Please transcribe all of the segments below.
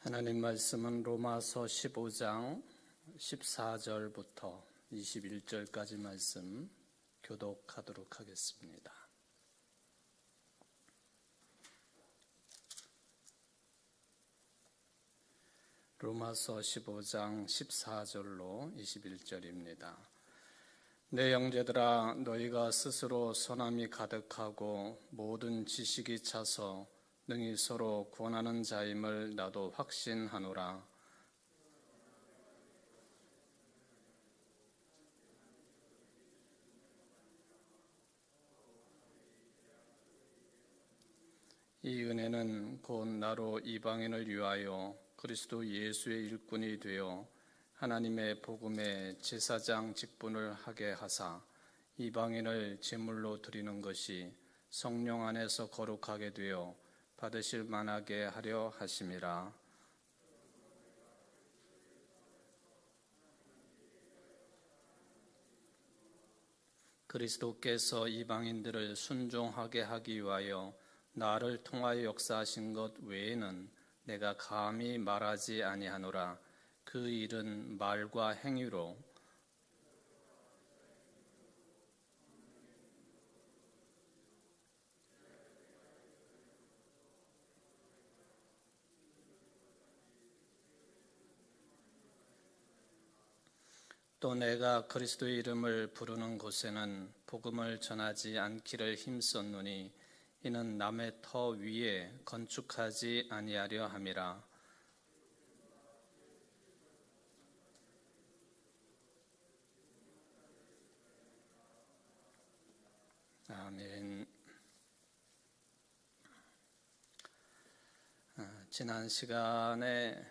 하나님 말씀은 로마서 15장 14절부터 21절까지 말씀 교독하도록 하겠습니다. 로마서 15장 14절로 21절입니다. 내 형제들아, 너희가 스스로 선함이 가득하고 모든 지식이 차서 능히 서로 구원하는 자임을 나도 확신하노라. 이 은혜는 곧 나로 이방인을 위하여 그리스도 예수의 일꾼이 되어 하나님의 복음의 제사장 직분을 하게 하사 이방인을 제물로 드리는 것이 성령 안에서 거룩하게 되어 받으실 만하게 하려 하심이라. 그리스도께서 이방인들을 순종하게 하기 위하여 나를 통하여 역사하신 것 외에는 내가 감히 말하지 아니하노라. 그 일은 말과 행위로 또 내가 그리스도의 이름을 부르는 곳에는 복음을 전하지 않기를 힘썼노니 이는 남의 터 위에 건축하지 아니하려 함이라. 아멘. 지난 시간에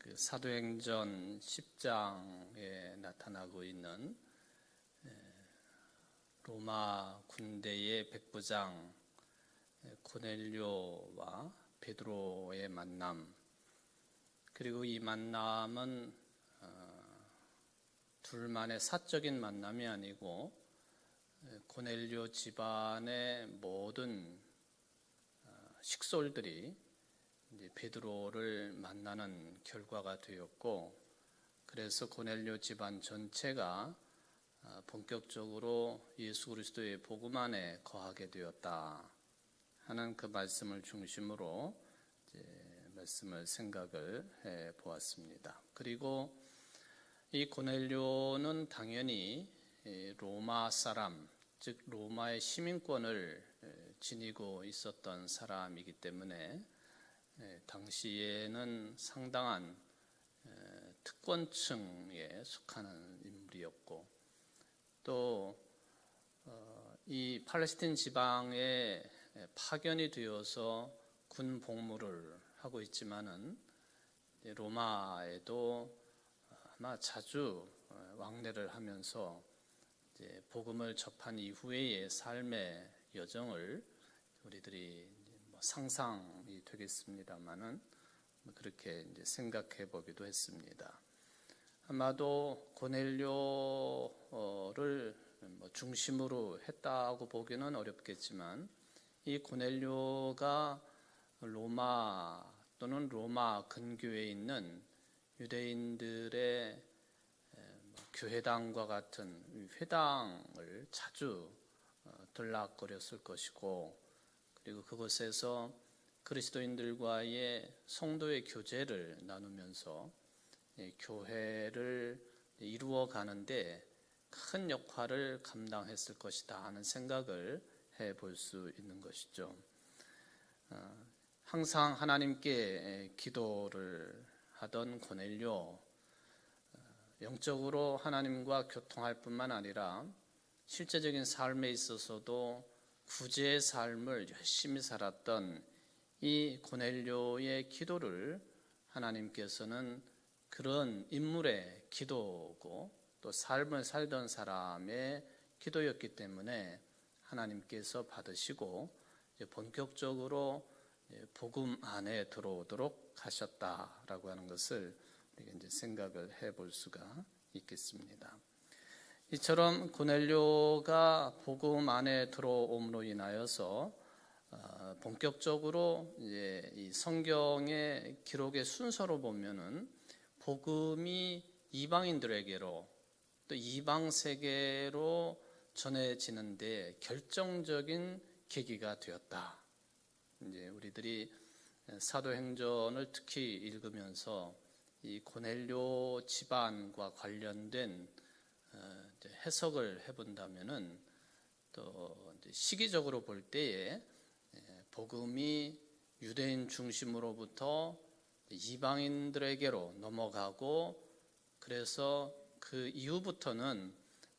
그 사도행전 10장에 나타나고 있는 로마 군대의 백부장 고넬료와 베드로의 만남, 그리고 이 만남은 둘만의 사적인 만남이 아니고 고넬료 집안의 모든 식솔들이 이제 베드로를 만나는 결과가 되었고, 그래서 고넬료 집안 전체가 본격적으로 예수 그리스도의 복음 안에 거하게 되었다 하는 그 말씀을 중심으로 이제 말씀을 생각을 해 보았습니다. 그리고 이 고넬료는 당연히 로마 사람, 즉 로마의 시민권을 지니고 있었던 사람이기 때문에 당시에는 상당한 특권층에 속하는 인물이었고, 또 이 팔레스틴 지방에 파견이 되어서 군 복무를 하고 있지만은 로마에도 아마 자주 왕래를 하면서 이제 복음을 접한 이후의 삶의 여정을 우리들이 상상이 되겠습니다만은 그렇게 이제 생각해 보기도 했습니다. 아마도 고넬료를 중심으로 했다고 보기는 어렵겠지만, 이 고넬료가 로마 또는 로마 근교에 있는 유대인들의 교회당과 같은 회당을 자주 들락거렸을 것이고, 그리고 그곳에서 그리스도인들과의 성도의 교제를 나누면서 교회를 이루어 가는데 큰 역할을 감당했을 것이다 하는 생각을 해볼 수 있는 것이죠. 항상 하나님께 기도를 하던 고넬료, 영적으로 하나님과 교통할 뿐만 아니라 실제적인 삶에 있어서도 구제의 삶을 열심히 살았던 이 고넬료의 기도를 하나님께서는 그런 인물의 기도고 또 삶을 살던 사람의 기도였기 때문에 하나님께서 받으시고 본격적으로 복음 안에 들어오도록 하셨다라고 하는 것을 우리가 이제 생각을 해볼 수가 있겠습니다. 이처럼 고넬료가 복음 안에 들어옴으로 인하여서 본격적으로 이제 이 성경의 기록의 순서로 보면은 복음이 이방인들에게로 또 이방 세계로 전해지는데 결정적인 계기가 되었다. 이제 우리들이 사도행전을 특히 읽으면서 이 고넬료 집안과 관련된 해석을 해본다면은 또 시기적으로 볼 때에 복음이 유대인 중심으로부터 이방인들에게로 넘어가고 그래서 그 이후부터는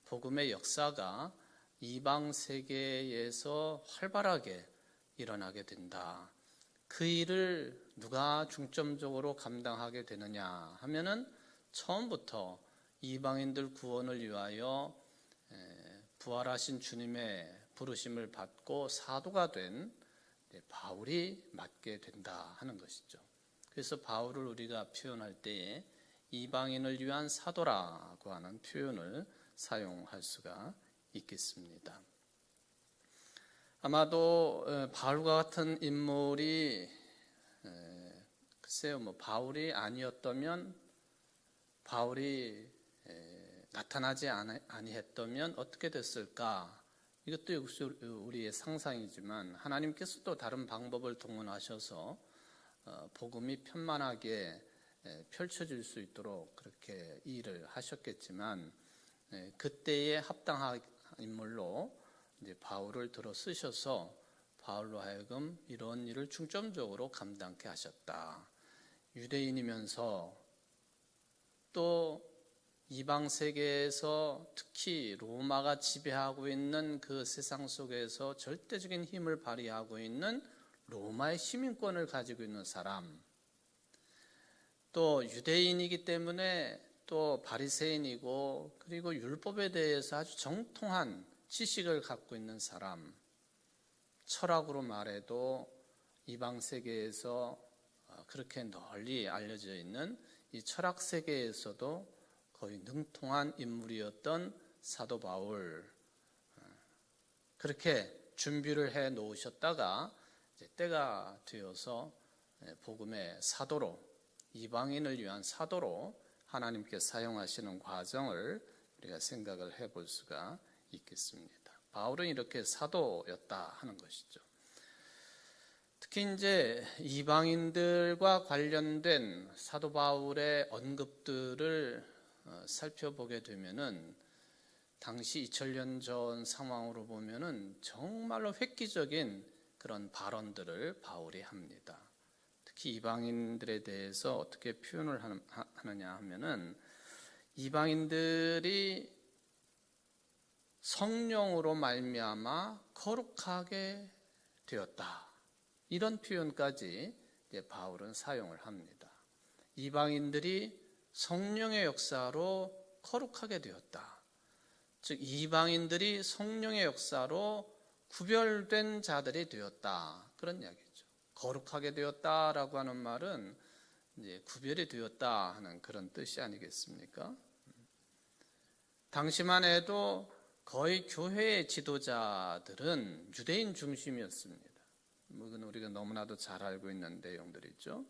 복음의 역사가 이방 세계에서 활발하게 일어나게 된다. 그 일을 누가 중점적으로 감당하게 되느냐 하면은 처음부터 이방인들 구원을 위하여 부활하신 주님의 부르심을 받고 사도가 된 바울이 맡게 된다 하는 것이죠. 그래서 바울을 우리가 표현할 때에 이방인을 위한 사도라고 하는 표현을 사용할 수가 있겠습니다. 아마도 바울과 같은 인물이 글쎄요, 바울이 아니었다면, 바울이 나타나지 아니했다면 어떻게 됐을까? 이것도 역시 우리의 상상이지만 하나님께서 또 다른 방법을 동원하셔서 복음이 편만하게 펼쳐질 수 있도록 그렇게 일을 하셨겠지만 그때에 합당한 인물로 이제 바울을 들어 쓰셔서 바울로 하여금 이런 일을 중점적으로 감당케 하셨다. 유대인이면서 또 이방 세계에서 특히 로마가 지배하고 있는 그 세상 속에서 절대적인 힘을 발휘하고 있는 로마의 시민권을 가지고 있는 사람, 또 유대인이기 때문에 또 바리새인이고 그리고 율법에 대해서 아주 정통한 지식을 갖고 있는 사람, 철학으로 말해도 이방 세계에서 그렇게 널리 알려져 있는 이 철학 세계에서도 거의 능통한 인물이었던 사도 바울, 그렇게 준비를 해 놓으셨다가 이제 때가 되어서 복음의 사도로, 이방인을 위한 사도로 하나님께 사용하시는 과정을 우리가 생각을 해볼 수가 있겠습니다. 바울은 이렇게 사도였다 하는 것이죠. 특히 이제 이방인들과 관련된 사도 바울의 언급들을 살펴보게 되면은 당시 2000년 전 상황으로 보면은 정말로 획기적인 그런 발언들을 바울이 합니다. 특히 이방인들에 대해서 어떻게 표현을 하느냐 하면은 이방인들이 성령으로 말미암아 거룩하게 되었다. 이런 표현까지 바울은 사용을 합니다. 이방인들이 성령의 역사로 거룩하게 되었다. 즉 이방인들이 성령의 역사로 구별된 자들이 되었다. 그런 이야기죠. 거룩하게 되었다라고 하는 말은 이제 구별이 되었다 하는 그런 뜻이 아니겠습니까? 당시만 해도 거의 교회의 지도자들은 유대인 중심이었습니다. 이건 우리가 너무나도 잘 알고 있는 내용들이죠.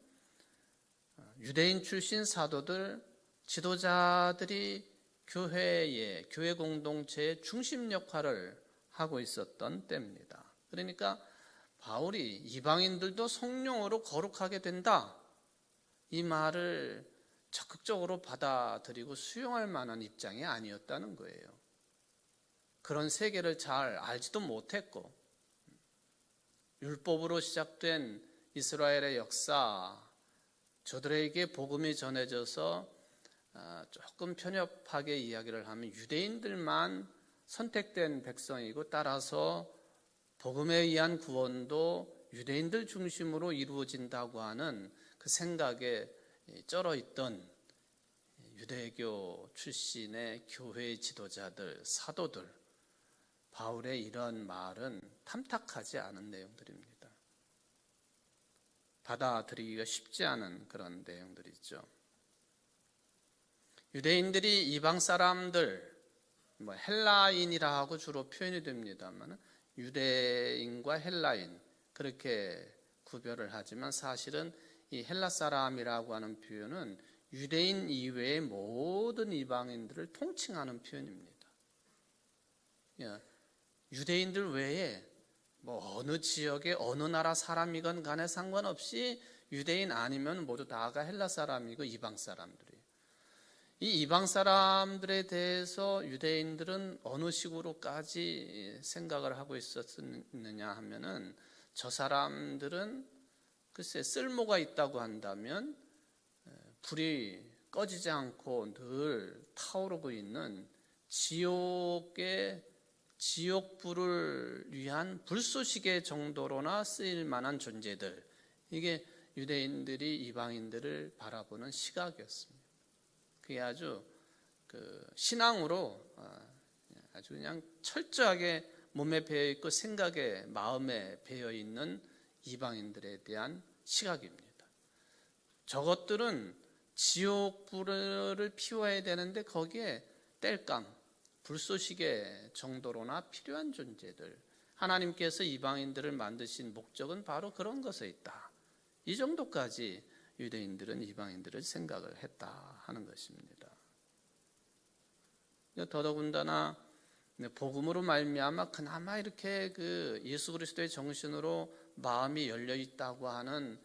유대인 출신 사도들, 지도자들이 교회 공동체의 중심 역할을 하고 있었던 때입니다. 그러니까 바울이 이방인들도 성령으로 거룩하게 된다, 이 말을 적극적으로 받아들이고 수용할 만한 입장이 아니었다는 거예요. 그런 세계를 잘 알지도 못했고 율법으로 시작된 이스라엘의 역사, 저들에게 복음이 전해져서 조금 편협하게 이야기를 하면 유대인들만 선택된 백성이고 따라서 복음에 의한 구원도 유대인들 중심으로 이루어진다고 하는 그 생각에 쩔어 있던 유대교 출신의 교회의 지도자들, 사도들, 바울의 이런 말은 탐탁하지 않은 내용들입니다. 받아들이기가 쉽지 않은 그런 내용들이죠. 유대인들이 이방 사람들, 헬라인이라 하고 주로 표현이 됩니다만 유대인과 헬라인, 그렇게 구별을 하지만 사실은 이 헬라 사람이라고 하는 표현은 유대인 이외의 모든 이방인들을 통칭하는 표현입니다. 유대인들 외에 뭐 어느 지역의 어느 나라 사람이건 간에 상관없이 유대인 아니면 모두 다가 헬라 사람이고 이방 사람들이에요. 이 이방 사람들에 대해서 유대인들은 어느 식으로까지 생각을 하고 있었느냐 하면은 저 사람들은 글쎄 쓸모가 있다고 한다면 불이 꺼지지 않고 늘 타오르고 있는 지옥불을 위한 불쏘시개 정도로나 쓰일 만한 존재들, 이게 유대인들이 이방인들을 바라보는 시각이었습니다. 그게 아주 신앙으로 아주 그냥 철저하게 몸에 배어 있고 생각에 마음에 배어 있는 이방인들에 대한 시각입니다. 저것들은 지옥불을 피워야 되는데 거기에 땔감, 불쏘시개 정도로나 필요한 존재들, 하나님께서 이방인들을 만드신 목적은 바로 그런 것에 있다. 이 정도까지 유대인들은 이방인들을 생각을 했다 하는 것입니다. 더더군다나 복음으로 말미암아 그나마 이렇게 예수 그리스도의 정신으로 마음이 열려 있다고 하는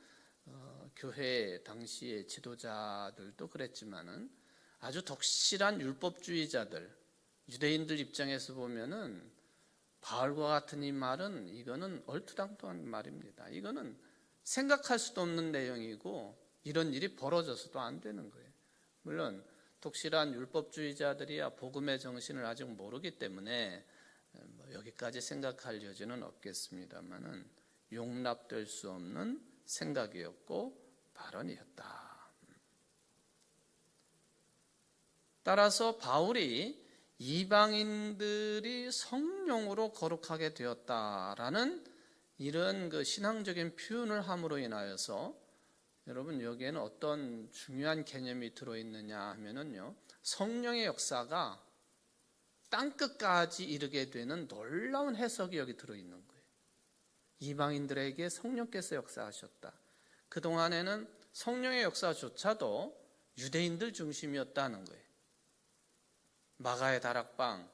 교회 당시의 지도자들도 그랬지만은 아주 독실한 율법주의자들, 유대인들 입장에서 보면은 바울과 같은 이 말은 이거는 얼토당토한 말입니다. 이거는 생각할 수도 없는 내용이고 이런 일이 벌어져서도 안 되는 거예요. 물론 독실한 율법주의자들이야 복음의 정신을 아직 모르기 때문에 여기까지 생각할 여지는 없겠습니다만은 용납될 수 없는 생각이었고 발언이었다. 따라서 바울이 이방인들이 성령으로 거룩하게 되었다라는 이런 신앙적인 표현을 함으로 인하여서 여러분 여기에는 어떤 중요한 개념이 들어있느냐 하면은요, 성령의 역사가 땅끝까지 이르게 되는 놀라운 해석이 여기 들어있는 거예요. 이방인들에게 성령께서 역사하셨다. 그동안에는 성령의 역사조차도 유대인들 중심이었다는 거예요. 마가의 다락방,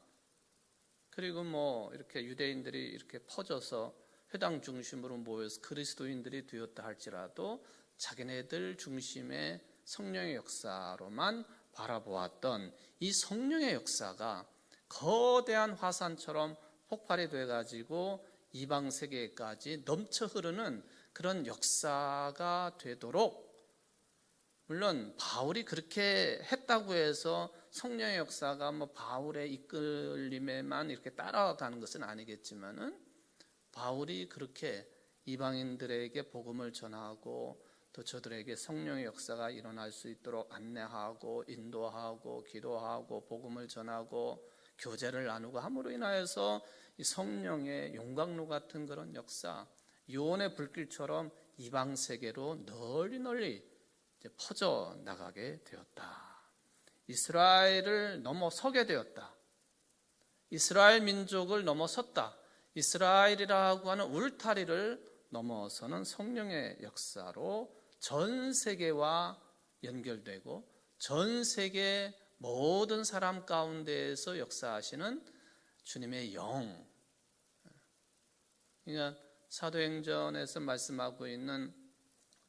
그리고 이렇게 유대인들이 이렇게 퍼져서 회당 중심으로 모여서 그리스도인들이 되었다 할지라도 자기네들 중심의 성령의 역사로만 바라보았던 이 성령의 역사가 거대한 화산처럼 폭발이 돼가지고 이방 세계까지 넘쳐 흐르는 그런 역사가 되도록, 물론 바울이 그렇게 했다고 해서 성령의 역사가 바울의 이끌림에만 이렇게 따라가는 것은 아니겠지만은 바울이 그렇게 이방인들에게 복음을 전하고 또 저들에게 성령의 역사가 일어날 수 있도록 안내하고 인도하고 기도하고 복음을 전하고 교제를 나누고 함으로 인하여서 이 성령의 용광로 같은 그런 역사, 요원의 불길처럼 이방 세계로 널리 퍼져 나가게 되었다. 이스라엘을 넘어서게 되었다. 이스라엘 민족을 넘어섰다. 이스라엘이라고 하는 울타리를 넘어서는 성령의 역사로 전 세계와 연결되고 전 세계 모든 사람 가운데에서 역사하시는 주님의 영, 그러니까 사도행전에서 말씀하고 있는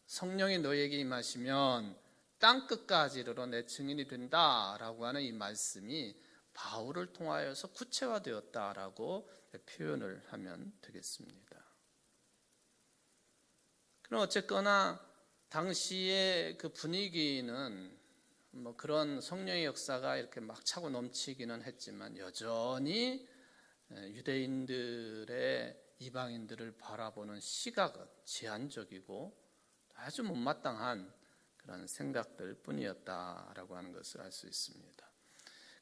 성령이 너에게 임하시면 땅끝까지 이르러 내 증인이 된다라고 하는 이 말씀이 바울을 통하여서 구체화되었다라고 표현을 하면 되겠습니다. 그럼 어쨌거나 당시의 그 분위기는 그런 성령의 역사가 이렇게 막 차고 넘치기는 했지만 여전히 유대인들의 이방인들을 바라보는 시각은 제한적이고 아주 못마땅한 그런 생각들 뿐이었다라고 하는 것을 알 수 있습니다.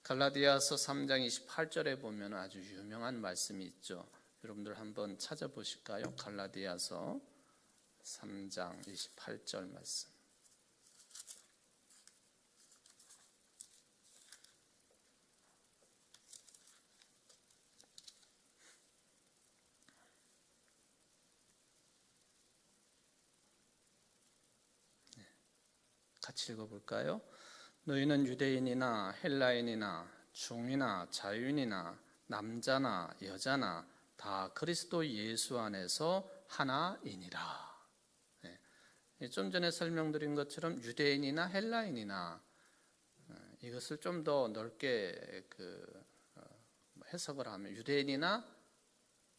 갈라디아서 3장 28절에 보면 아주 유명한 말씀이 있죠. 여러분들 한번 찾아보실까요? 갈라디아서 3장 28절 말씀. 같이 읽어볼까요? 너희는 유대인이나 헬라인이나 종이나 자유인이나 남자나 여자나 다 그리스도 예수 안에서 하나이니라. 좀 전에 설명드린 것처럼 유대인이나 헬라인이나 이것을 좀 더 넓게 해석을 하면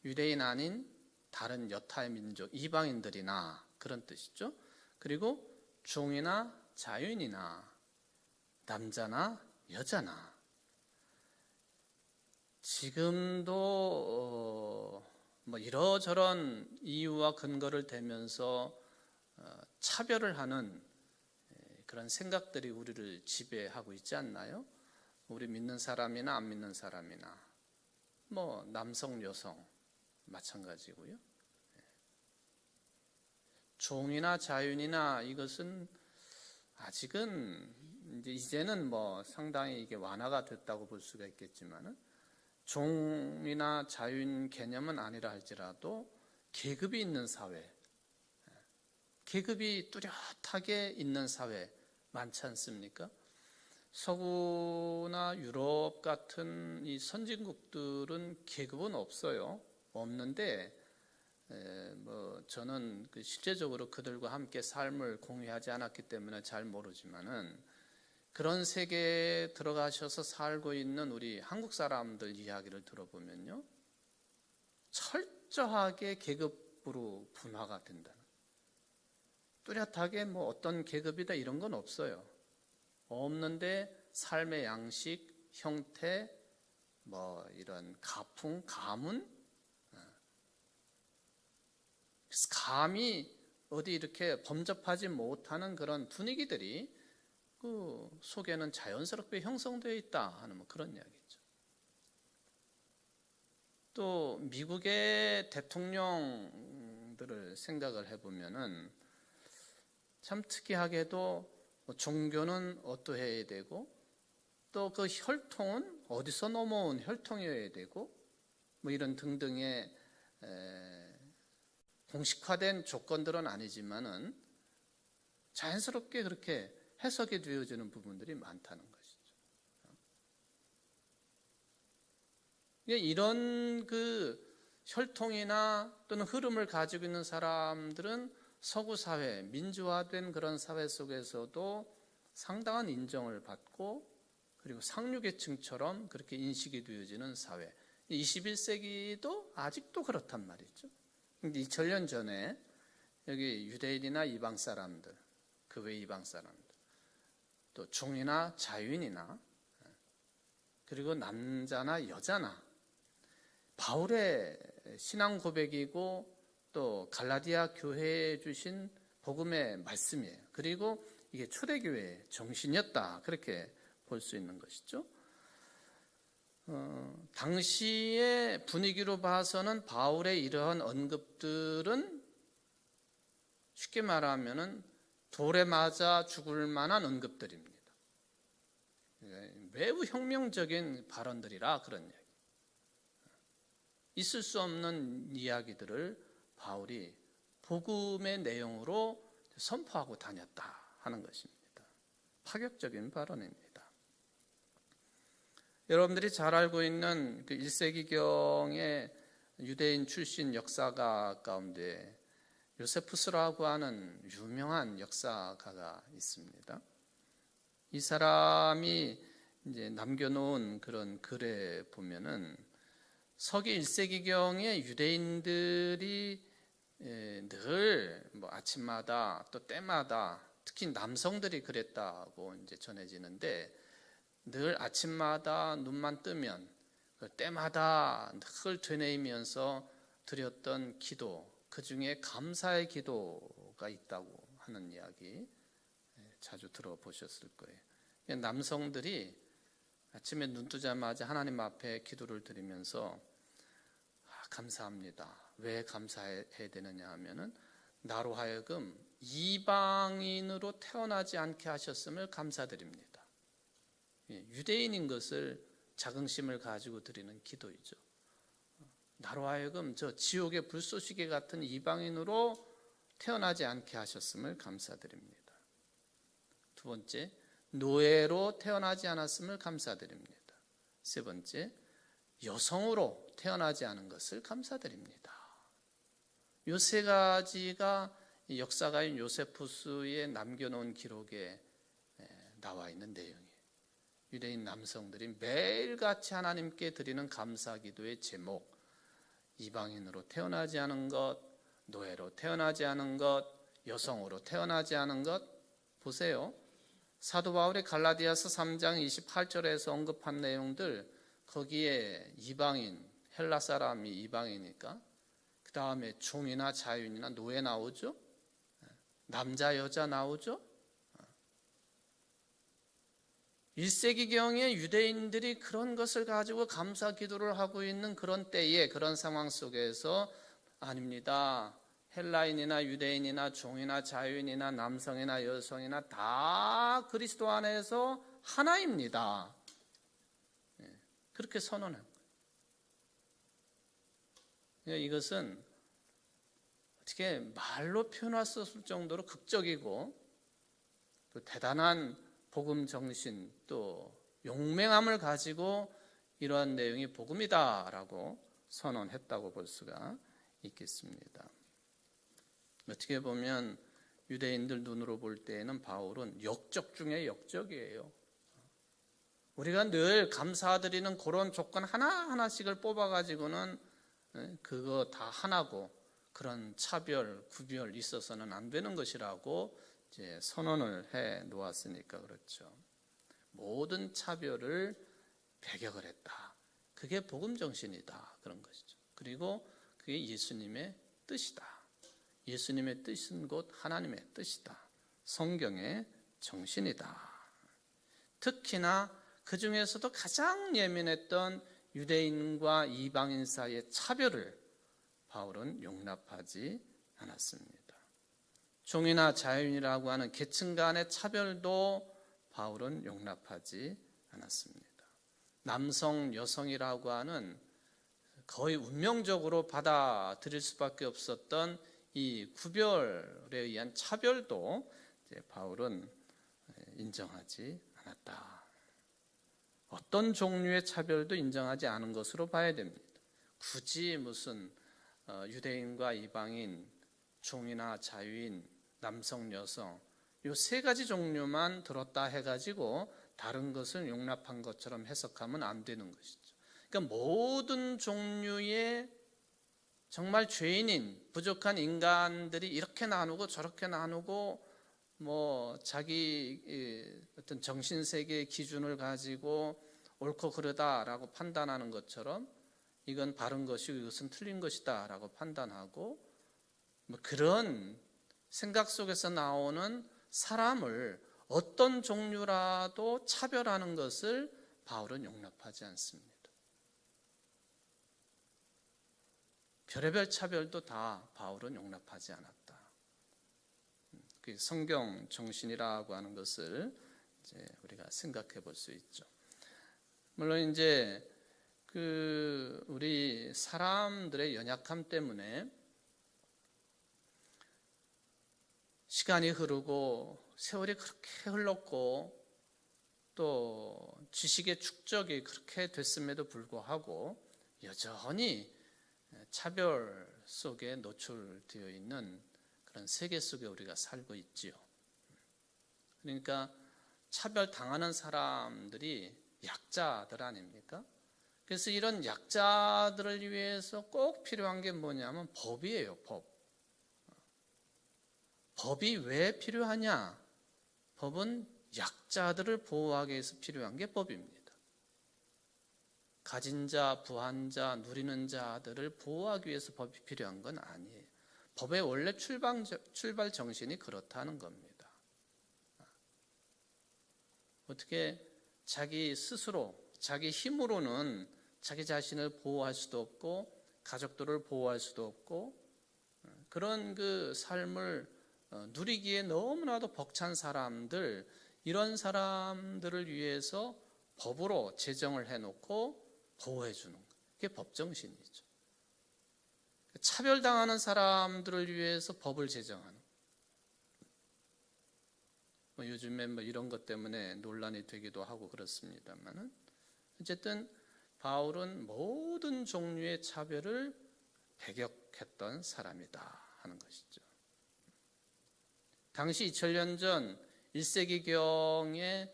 유대인 아닌 다른 여타의 민족 이방인들이나 그런 뜻이죠. 그리고 종이나 자유인이나 남자나 여자나 지금도 이러저런 이유와 근거를 대면서 차별을 하는 그런 생각들이 우리를 지배하고 있지 않나요? 우리 믿는 사람이나 안 믿는 사람이나 남성 여성 마찬가지고요. 종이나 자유인이나 이것은 아직은 이제는 상당히 이게 완화가 됐다고 볼 수가 있겠지만은 종이나 자유인 개념은 아니라 할지라도 계급이 있는 사회, 계급이 뚜렷하게 있는 사회 많지 않습니까? 서구나 유럽 같은 이 선진국들은 계급은 없는데 저는 실제적으로 그들과 함께 삶을 공유하지 않았기 때문에 잘 모르지만은 그런 세계에 들어가셔서 살고 있는 우리 한국 사람들 이야기를 들어보면요, 철저하게 계급으로 분화가 된다는, 뚜렷하게 어떤 계급이다 이런 건 없는데 삶의 양식, 형태, 이런 가풍, 가문, 감히 어디 이렇게 범접하지 못하는 그런 분위기들이 그 속에는 자연스럽게 형성되어 있다 하는 그런 이야기죠. 또 미국의 대통령들을 생각을 해보면은 참 특이하게도 종교는 어떠해야 되고 또 그 혈통은 어디서 넘어온 혈통이어야 되고 이런 등등의 공식화된 조건들은 아니지만은 자연스럽게 그렇게 해석이 되어지는 부분들이 많다는 것이죠. 이런 혈통이나 또는 흐름을 가지고 있는 사람들은 서구 사회, 민주화된 그런 사회 속에서도 상당한 인정을 받고 그리고 상류계층처럼 그렇게 인식이 되어지는 사회. 21세기도 아직도 그렇단 말이죠. 2000년 전에 여기 유대인이나 이방 사람들, 그 외 이방 사람들, 또 종이나 자유인이나 그리고 남자나 여자나 바울의 신앙 고백이고 또 갈라디아 교회에 주신 복음의 말씀이에요. 그리고 이게 초대교회의 정신이었다, 그렇게 볼 수 있는 것이죠. 당시의 분위기로 봐서는 바울의 이러한 언급들은 쉽게 말하면은 돌에 맞아 죽을 만한 언급들입니다. 매우 혁명적인 발언들이라 그런 이야기. 있을 수 없는 이야기들을 바울이 복음의 내용으로 선포하고 다녔다 하는 것입니다. 파격적인 발언입니다. 여러분들이 잘 알고 있는 그 1세기경의 유대인 출신 역사가 가운데 요세푸스라고 하는 유명한 역사가가 있습니다. 이 사람이 이제 남겨놓은 그런 글에 보면은 서기 1세기경에 유대인들이 늘 아침마다 또 때마다 특히 남성들이 그랬다고 이제 전해지는데 늘 아침마다 눈만 뜨면 때마다 늘 되뇌이면서 드렸던 기도, 그 중에 감사의 기도가 있다고 하는 이야기 자주 들어보셨을 거예요. 남성들이 아침에 눈 뜨자마자 하나님 앞에 기도를 드리면서 감사합니다. 왜 감사해야 되느냐 하면은 나로 하여금 이방인으로 태어나지 않게 하셨음을 감사드립니다. 유대인인 것을 자긍심을 가지고 드리는 기도이죠. 나로 하여금 저 지옥의 불쏘시개 같은 이방인으로 태어나지 않게 하셨음을 감사드립니다. 두 번째, 노예로 태어나지 않았음을 감사드립니다. 세 번째, 여성으로 태어나지 않은 것을 감사드립니다. 이 세 가지가 역사가인 요세푸스에 남겨놓은 기록에 나와 있는 내용이에요. 유대인 남성들이 매일같이 하나님께 드리는 감사기도의 제목, 이방인으로 태어나지 않은 것, 노예로 태어나지 않은 것, 여성으로 태어나지 않은 것. 보세요. 사도 바울이 갈라디아서 3장 28절에서 언급한 내용들, 거기에 이방인, 헬라 사람이 이방이니까 그 다음에 종이나 자유인이나 노예 나오죠. 남자 여자 나오죠. 1세기경에 유대인들이 그런 것을 가지고 감사 기도를 하고 있는 그런 때에, 그런 상황 속에서 아닙니다. 헬라인이나 유대인이나 종이나 자유인이나 남성이나 여성이나 다 그리스도 안에서 하나입니다. 그렇게 선언한 거예요. 이것은 어떻게 말로 표현할 수 없을 정도로 극적이고 또 대단한 복음 정신, 또 용맹함을 가지고 이러한 내용이 복음이다라고 선언했다고 볼 수가 있겠습니다. 어떻게 보면 유대인들 눈으로 볼 때에는 바울은 역적 중에 역적이에요. 우리가 늘 감사드리는 그런 조건 하나하나씩을 뽑아가지고는 그거 다 하나고 그런 차별, 구별 있어서는 안 되는 것이라고 이제 선언을 해 놓았으니까 그렇죠. 모든 차별을 배격을 했다. 그게 복음 정신이다. 그런 것이죠. 그리고 그게 예수님의 뜻이다. 예수님의 뜻은 곧 하나님의 뜻이다. 성경의 정신이다. 특히나 그 중에서도 가장 예민했던 유대인과 이방인 사이의 차별을 바울은 용납하지 않았습니다. 종이나 자유인이라고 하는 계층 간의 차별도 바울은 용납하지 않았습니다. 남성, 여성이라고 하는 거의 운명적으로 받아들일 수밖에 없었던 이 구별에 의한 차별도 바울은 인정하지 않았다. 어떤 종류의 차별도 인정하지 않은 것으로 봐야 됩니다. 굳이 무슨 유대인과 이방인, 종이나 자유인, 남성, 여성 이 세 가지 종류만 들었다 해가지고 다른 것을 용납한 것처럼 해석하면 안 되는 것이죠. 그러니까 모든 종류의 정말 죄인인 부족한 인간들이 이렇게 나누고 저렇게 나누고 뭐 자기 어떤 정신세계의 기준을 가지고 옳고 그르다라고 판단하는 것처럼 이건 바른 것이고 이것은 틀린 것이다라고 판단하고 뭐 그런 생각 속에서 나오는 사람을 어떤 종류라도 차별하는 것을 바울은 용납하지 않습니다. 별의별 차별도 다 바울은 용납하지 않았다. 그 성경 정신이라고 하는 것을 이제 우리가 생각해 볼 수 있죠. 물론 이제 우리 사람들의 연약함 때문에 시간이 흐르고 세월이 그렇게 흘렀고 또 지식의 축적이 그렇게 됐음에도 불구하고 여전히 차별 속에 노출되어 있는 그런 세계 속에 우리가 살고 있지요. 그러니까 차별 당하는 사람들이 약자들 아닙니까? 그래서 이런 약자들을 위해서 꼭 필요한 게 뭐냐면 법이에요. 법이 왜 필요하냐? 법은 약자들을 보호하기 위해서 필요한 게 법입니다. 가진 자, 부한 자, 누리는 자들을 보호하기 위해서 법이 필요한 건 아니에요. 법의 원래 출발 정신이 그렇다는 겁니다. 어떻게 자기 스스로, 자기 힘으로는 자기 자신을 보호할 수도 없고 가족들을 보호할 수도 없고 그런 그 삶을 누리기에 너무나도 벅찬 사람들, 이런 사람들을 위해서 법으로 제정을 해놓고 보호해 주는 것. 그게 법정신이죠. 차별당하는 사람들을 위해서 법을 제정하는. 요즘에 이런 것 때문에 논란이 되기도 하고 그렇습니다만은 어쨌든 바울은 모든 종류의 차별을 배격했던 사람이다 하는 것이죠. 당시 2000년 전 1세기경의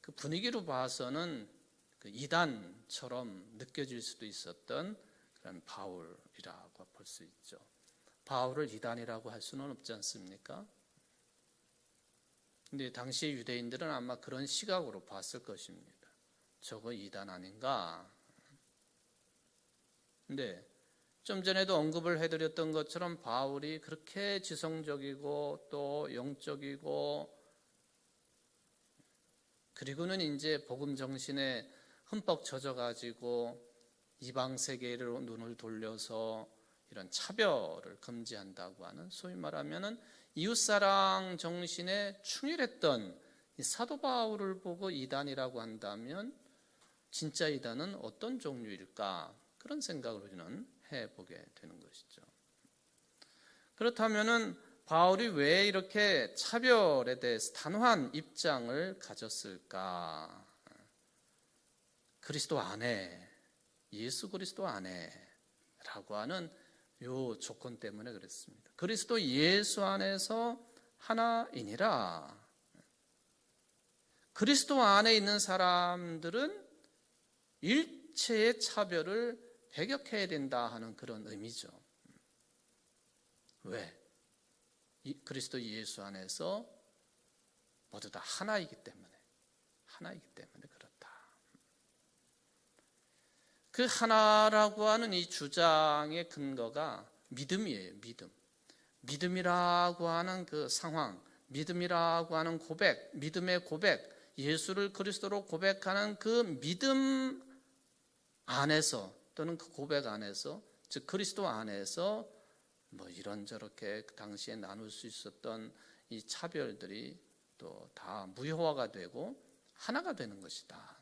그 분위기로 봐서는 그 이단처럼 느껴질 수도 있었던 그런 바울이라고 볼 수 있죠. 바울을 이단이라고 할 수는 없지 않습니까? 근데 당시 유대인들은 아마 그런 시각으로 봤을 것입니다. 저거 이단 아닌가? 근데 좀 전에도 언급을 해드렸던 것처럼 바울이 그렇게 지성적이고 또 영적이고 그리고는 이제 복음 정신에 흠뻑 젖어가지고 이방 세계로 눈을 돌려서 이런 차별을 금지한다고 하는 소위 말하면은 이웃사랑 정신에 충실했던 이 사도 바울을 보고 이단이라고 한다면 진짜 이단은 어떤 종류일까? 그런 생각을 우리는 해보게 되는 것이죠. 그렇다면은 바울이 왜 이렇게 차별에 대해서 단호한 입장을 가졌을까? 그리스도 안에, 예수 그리스도 안에라고 하는 요 조건 때문에 그랬습니다. 그리스도 예수 안에서 하나이니라. 그리스도 안에 있는 사람들은 일체의 차별을 배격해야 된다 하는 그런 의미죠. 왜? 그리스도 예수 안에서 모두 다 하나이기 때문에 그렇다. 그 하나라고 하는 이 주장의 근거가 믿음이에요. 믿음이라고 하는 그 상황, 믿음이라고 하는 고백, 믿음의 고백, 예수를 그리스도로 고백하는 그 믿음 안에서 또는 그 고백 안에서, 즉 그리스도 안에서 이런저렇게 그 당시에 나눌 수 있었던 이 차별들이 또 다 무효화가 되고 하나가 되는 것이다.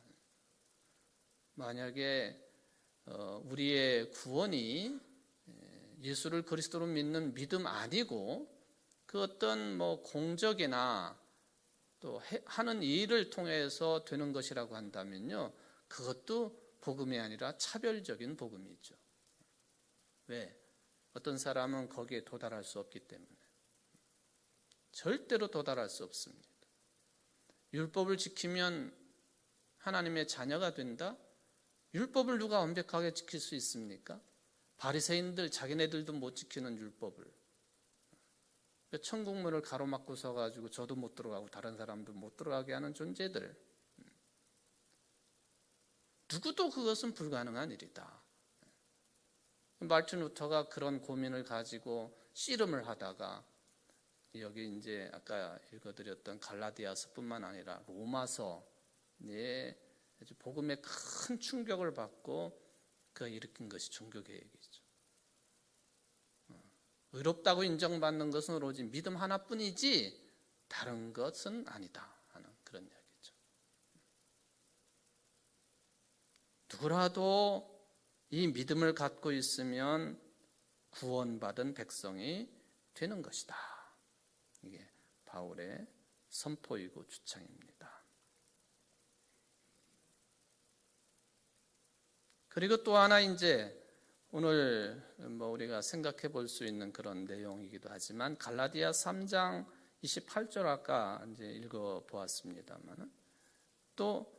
만약에 우리의 구원이 예수를 그리스도로 믿는 믿음 아니고 그 어떤 공적이나 또 하는 일을 통해서 되는 것이라고 한다면요, 그것도 복음이 아니라 차별적인 복음이죠. 왜? 어떤 사람은 거기에 도달할 수 없기 때문에. 절대로 도달할 수 없습니다. 율법을 지키면 하나님의 자녀가 된다? 율법을 누가 완벽하게 지킬 수 있습니까? 바리새인들 자기네들도 못 지키는 율법을. 천국문을 가로막고 서가지고 저도 못 들어가고 다른 사람도 못 들어가게 하는 존재들. 누구도 그것은 불가능한 일이다. 말틴 루터가 그런 고민을 가지고 씨름을 하다가 여기 이제 아까 읽어드렸던 갈라디아서뿐만 아니라 로마서에 복음에 큰 충격을 받고 그가 일으킨 것이 종교개혁이죠. 의롭다고 인정받는 것은 오로지 믿음 하나뿐이지 다른 것은 아니다 하는 그런 이야기죠. 누구라도 이 믿음을 갖고 있으면 구원받은 백성이 되는 것이다. 이게 바울의 선포이고 주창입니다. 그리고 또 하나 이제 오늘 우리가 생각해 볼 수 있는 그런 내용이기도 하지만 갈라디아 3장 28절 아까 이제 읽어 보았습니다만 또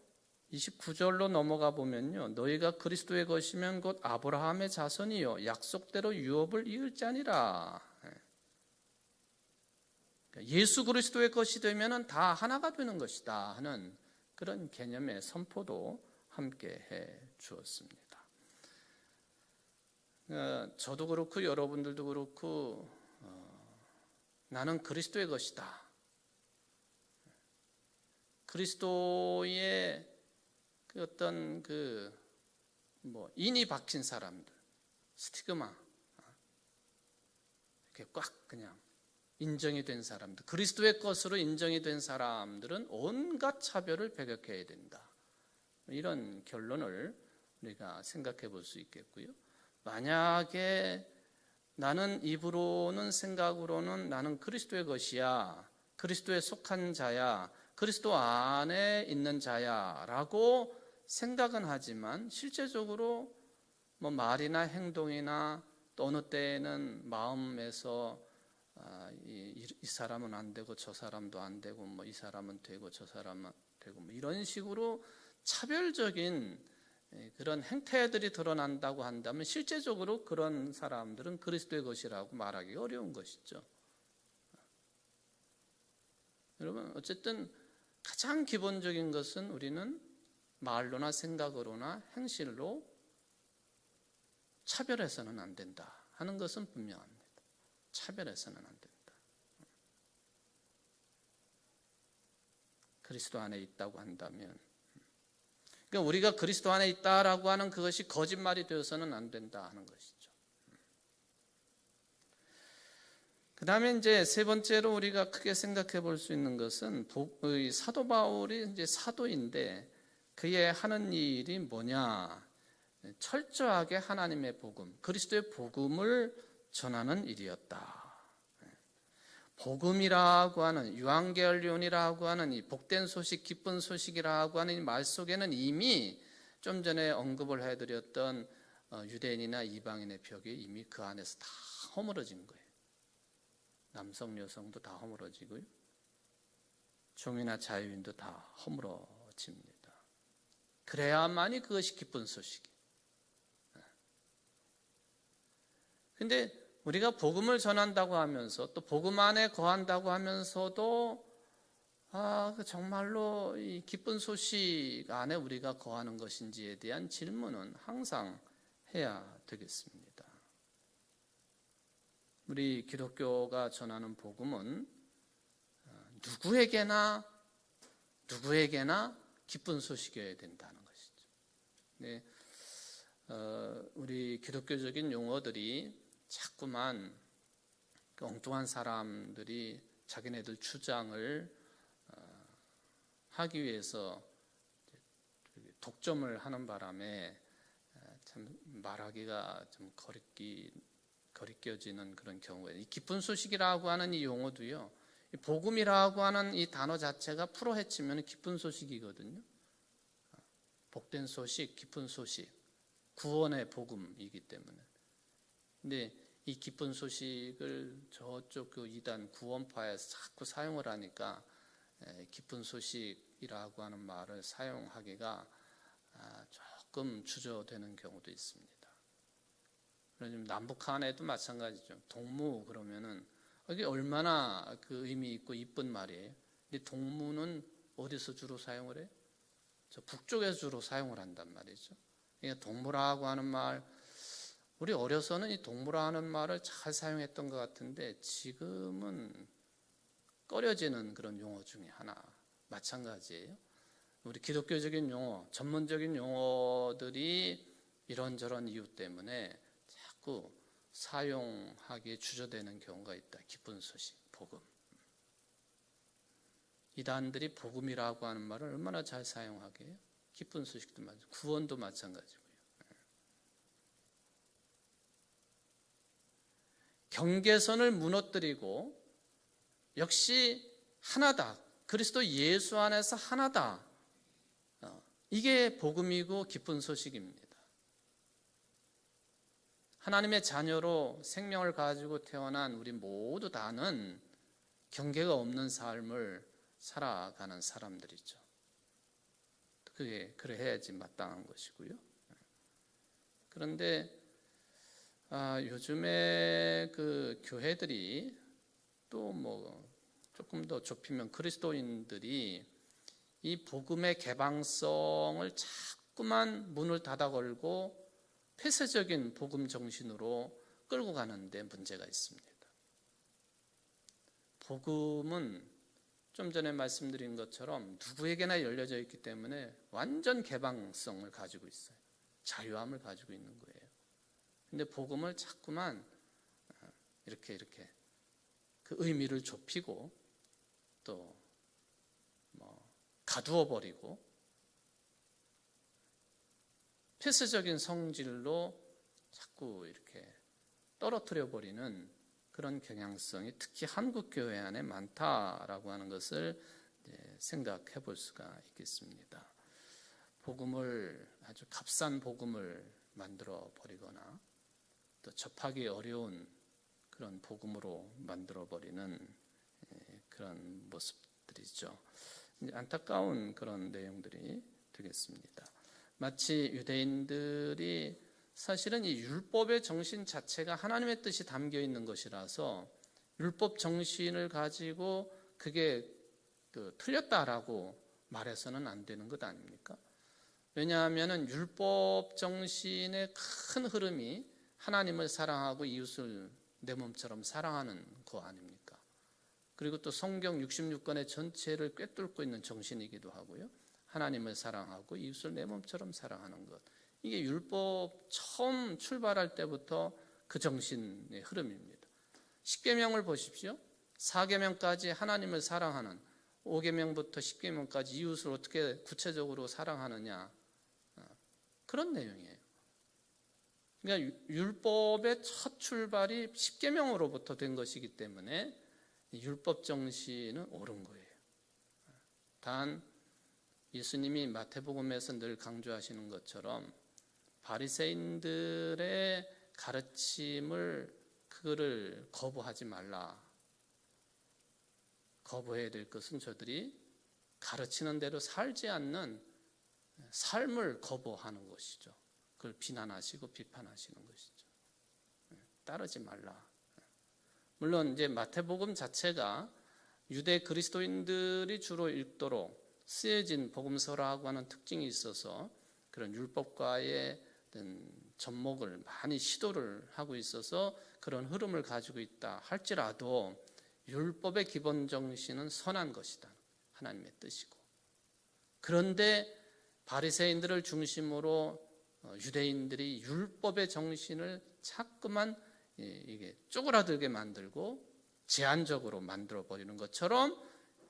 29절로 넘어가 보면요, 너희가 그리스도의 것이면 곧 아브라함의 자손이요 약속대로 유업을 이을 자니라. 예수 그리스도의 것이 되면은 다 하나가 되는 것이다 하는 그런 개념의 선포도 함께 해 주었습니다. 저도 그렇고 여러분들도 그렇고 나는 그리스도의 것이다. 그리스도의 그 어떤 인이 박힌 사람들, 스티그마 이렇게 꽉 그냥 인정이 된 사람들, 그리스도의 것으로 인정이 된 사람들은 온갖 차별을 배격해야 된다. 이런 결론을 우리가 생각해 볼 수 있겠고요. 만약에 나는 입으로는 생각으로는 나는 그리스도의 것이야 그리스도에 속한 자야, 그리스도 안에 있는 자야라고 생각은 하지만 실제적으로 뭐 말이나 행동이나 또 어느 때에는 마음에서 이 사람은 안 되고 저 사람도 안 되고 뭐 이 사람은 되고 저 사람은 되고 뭐 이런 식으로 차별적인 그런 행태들이 드러난다고 한다면 실제적으로 그런 사람들은 그리스도의 것이라고 말하기 어려운 것이죠. 여러분, 어쨌든 가장 기본적인 것은 우리는 말로나 생각으로나 행실로 차별해서는 안 된다 하는 것은 분명합니다. 차별해서는 안 된다. 그리스도 안에 있다고 한다면, 그러니까 우리가 그리스도 안에 있다라고 하는 그것이 거짓말이 되어서는 안 된다 하는 것이죠. 그 다음에 이제 세 번째로 우리가 크게 생각해 볼 수 있는 것은 사도 바울이 이제 사도인데 그의 하는 일이 뭐냐? 철저하게 하나님의 복음, 그리스도의 복음을 전하는 일이었다. 복음이라고 하는 유앙겔리온이라고 하는 이 복된 소식, 기쁜 소식이라고 하는 이 말 속에는 이미 좀 전에 언급을 해드렸던 유대인이나 이방인의 벽이 이미 그 안에서 다 허물어진 거예요. 남성, 여성도 다 허물어지고요. 종이나 자유인도 다 허물어집니다. 그래야만이 그것이 기쁜 소식이에요. 근데 우리가 복음을 전한다고 하면서 또 복음 안에 거한다고 하면서도 정말로 이 기쁜 소식 안에 우리가 거하는 것인지에 대한 질문은 항상 해야 되겠습니다. 우리 기독교가 전하는 복음은 누구에게나 기쁜 소식이어야 된다는 것이죠. 네, 우리 기독교적인 용어들이 자꾸만 엉뚱한 사람들이 자기네들 주장을 하기 위해서 독점을 하는 바람에 참 말하기가 좀 거리껴지는 그런 경우에, 이 기쁜 소식이라고 하는 이 용어도요, 복음이라고 하는 이 단어 자체가 풀어 헤치면 기쁜 소식이거든요. 복된 소식, 기쁜 소식, 구원의 복음이기 때문에. 근데 이 기쁜 소식을 저쪽 그 이단 구원파에서 자꾸 사용을 하니까 기쁜 소식이라고 하는 말을 사용하기가 조금 주저되는 경우도 있습니다. 남북한에도 마찬가지죠. 동무 그러면은 이게 얼마나 그 의미 있고 이쁜 말이에요. 근데 동무는 어디서 주로 사용을 해요? 저 북쪽에서 주로 사용을 한단 말이죠. 그러니까 동무라고 하는 말, 우리 어려서는 이 동무라는 말을 잘 사용했던 것 같은데 지금은 꺼려지는 그런 용어 중에 하나, 마찬가지예요. 우리 기독교적인 용어, 전문적인 용어들이 이런저런 이유 때문에 자꾸 사용하기에 주저되는 경우가 있다. 기쁜 소식, 복음. 이단들이 복음이라고 하는 말을 얼마나 잘 사용하게 해요? 기쁜 소식도 마찬가지고 구원도 마찬가지고요. 경계선을 무너뜨리고 역시 하나다. 그리스도 예수 안에서 하나다. 이게 복음이고 기쁜 소식입니다. 하나님의 자녀로 생명을 가지고 태어난 우리 모두 다는 경계가 없는 삶을 살아가는 사람들이죠. 그게 그래야지 마땅한 것이고요. 그런데 요즘에 그 교회들이 또 뭐 조금 더 좁히면 그리스도인들이 이 복음의 개방성을 자꾸만 문을 닫아 걸고 폐쇄적인 복음 정신으로 끌고 가는데 문제가 있습니다. 복음은 좀 전에 말씀드린 것처럼 누구에게나 열려져 있기 때문에 완전 개방성을 가지고 있어요. 자유함을 가지고 있는 거예요. 근데 복음을 자꾸만 이렇게 그 의미를 좁히고 또 가두어 버리고 폐쇄적인 성질로 자꾸 이렇게 떨어뜨려 버리는 그런 경향성이 특히 한국 교회 안에 많다라고 하는 것을 생각해 볼 수가 있겠습니다. 복음을 아주 값싼 복음을 만들어 버리거나 또 접하기 어려운 그런 복음으로 만들어 버리는 그런 모습들이죠. 안타까운 그런 내용들이 되겠습니다. 마치 유대인들이 사실은 이 율법의 정신 자체가 하나님의 뜻이 담겨 있는 것이라서 율법 정신을 가지고 그게 틀렸다라고 말해서는 안 되는 것 아닙니까? 왜냐하면 율법 정신의 큰 흐름이 하나님을 사랑하고 이웃을 내 몸처럼 사랑하는 거 아닙니까? 그리고 또 성경 66권의 전체를 꿰뚫고 있는 정신이기도 하고요. 하나님을 사랑하고 이웃을 내 몸처럼 사랑하는 것. 이게 율법 처음 출발할 때부터 그 정신의 흐름입니다. 10계명을 보십시오. 4계명까지 하나님을 사랑하는, 5계명부터 10계명까지 이웃을 어떻게 구체적으로 사랑하느냐, 그런 내용이에요. 그러니까 율법의 첫 출발이 10계명으로부터 된 것이기 때문에 율법 정신은 옳은 거예요. 단 예수님이 마태복음에서 늘 강조하시는 것처럼 바리새인들의 가르침을 그거를 거부하지 말라. 거부해야 될 것은 저들이 가르치는 대로 살지 않는 삶을 거부하는 것이죠. 그걸 비난하시고 비판하시는 것이죠. 따르지 말라. 물론 이제 마태복음 자체가 유대 그리스도인들이 주로 읽도록 쓰여진 복음서라고 하는 특징이 있어서 그런 율법과의 접목을 많이 시도를 하고 있어서 그런 흐름을 가지고 있다 할지라도 율법의 기본 정신은 선한 것이다. 하나님의 뜻이고. 그런데 바리새인들을 중심으로 유대인들이 율법의 정신을 자꾸만 이게 쪼그라들게 만들고 제한적으로 만들어 버리는 것처럼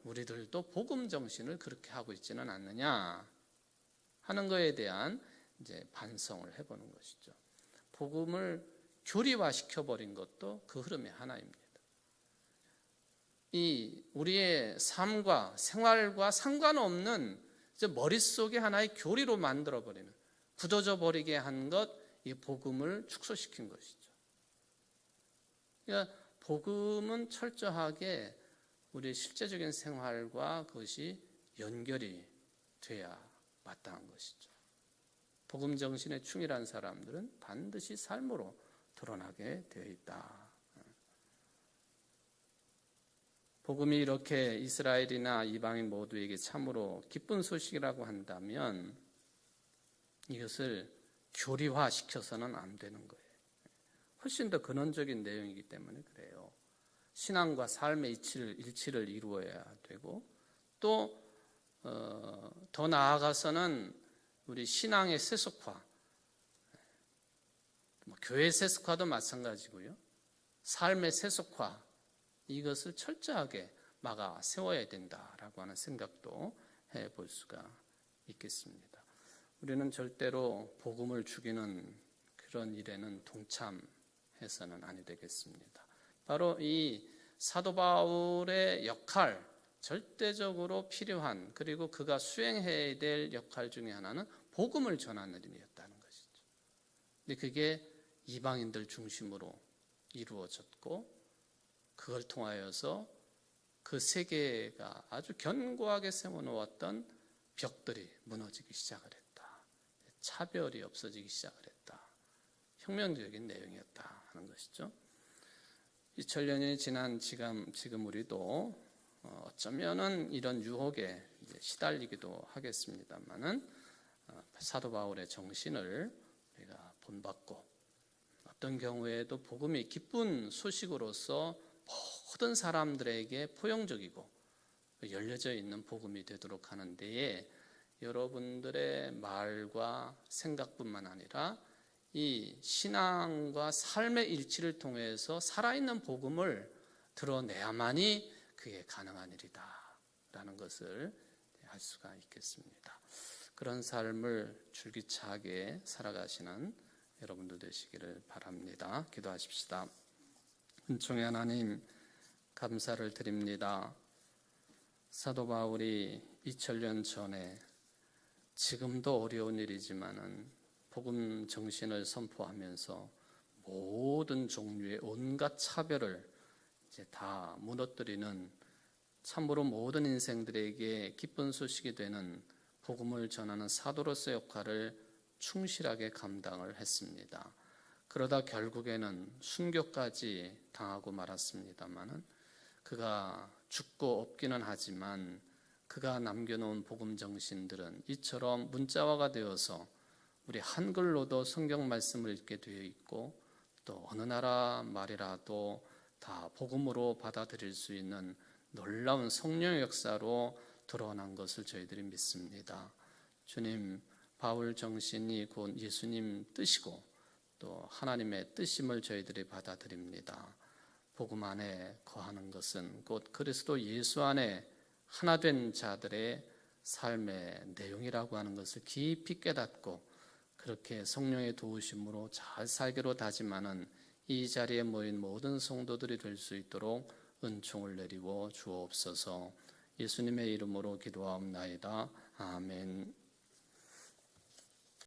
우리들도 복음 정신을 그렇게 하고 있지는 않느냐 하는 것에 대한 이제 반성을 해보는 것이죠. 복음을 교리화시켜 버린 것도 그 흐름의 하나입니다. 이 우리의 삶과 생활과 상관없는 이제 머릿속에 하나의 교리로 만들어 버리는, 굳어져 버리게 한 것, 이 복음을 축소시킨 것이죠. 그러니까 복음은 철저하게 우리의 실제적인 생활과 그것이 연결이 돼야 마땅한 것이죠. 복음 정신에 충실한 사람들은 반드시 삶으로 드러나게 되어 있다. 복음이 이렇게 이스라엘이나 이방인 모두에게 참으로 기쁜 소식이라고 한다면 이것을 교리화시켜서는 안 되는 거예요. 훨씬 더 근원적인 내용이기 때문에 그래요. 신앙과 삶의 일치를 이루어야 되고 또 더 나아가서는 우리 신앙의 세속화, 교회 세속화도 마찬가지고요. 삶의 세속화, 이것을 철저하게 막아 세워야 된다라고 하는 생각도 해볼 수가 있겠습니다. 우리는 절대로 복음을 죽이는 그런 일에는 동참해서는 아니 되겠습니다. 바로 이 사도 바울의 역할, 절대적으로 필요한, 그리고 그가 수행해야 될 역할 중에 하나는 복음을 전하는 일이었다는 것이죠. 근데 그게 이방인들 중심으로 이루어졌고 그걸 통하여서 그 세계가 아주 견고하게 세워놓았던 벽들이 무너지기 시작을 했다. 차별이 없어지기 시작을 했다. 혁명적인 내용이었다 하는 것이죠. 2000년이 지난 지금 우리도 어쩌면은 이런 유혹에 시달리기도 하겠습니다만은 사도 바울의 정신을 우리가 본받고 어떤 경우에도 복음이 기쁜 소식으로서 모든 사람들에게 포용적이고 열려져 있는 복음이 되도록 하는 데에 여러분들의 말과 생각뿐만 아니라 이 신앙과 삶의 일치를 통해서 살아있는 복음을 드러내야만이 그게 가능한 일이다 라는 것을 할 수가 있겠습니다. 그런 삶을 줄기차게 살아가시는 여러분들 되시기를 바랍니다. 기도하십시다. 은총의 하나님, 감사를 드립니다. 사도 바울이 2000년 전에 지금도 어려운 일이지만은 복음 정신을 선포하면서 모든 종류의 온갖 차별을 이제 다 무너뜨리는, 참으로 모든 인생들에게 기쁜 소식이 되는 복음을 전하는 사도로서의 역할을 충실하게 감당을 했습니다. 그러다 결국에는 순교까지 당하고 말았습니다마는 그가 죽고 없기는 하지만 그가 남겨놓은 복음 정신들은 이처럼 문자화가 되어서 우리 한글로도 성경 말씀을 읽게 되어 있고, 또 어느 나라 말이라도 다 복음으로 받아들일 수 있는 놀라운 성령의 역사로 드러난 것을 저희들이 믿습니다. 주님, 바울 정신이 곧 예수님 뜻이고 또 하나님의 뜻임을 저희들이 받아들입니다. 복음 안에 거하는 것은 곧 그리스도 예수 안에 하나된 자들의 삶의 내용이라고 하는 것을 깊이 깨닫고 그렇게 성령의 도우심으로 잘 살기로 다짐하는 이 자리에 모인 모든 성도들이 될 수 있도록 은총을 내리고 주옵소서. 예수님의 이름으로 기도하옵나이다. 아멘.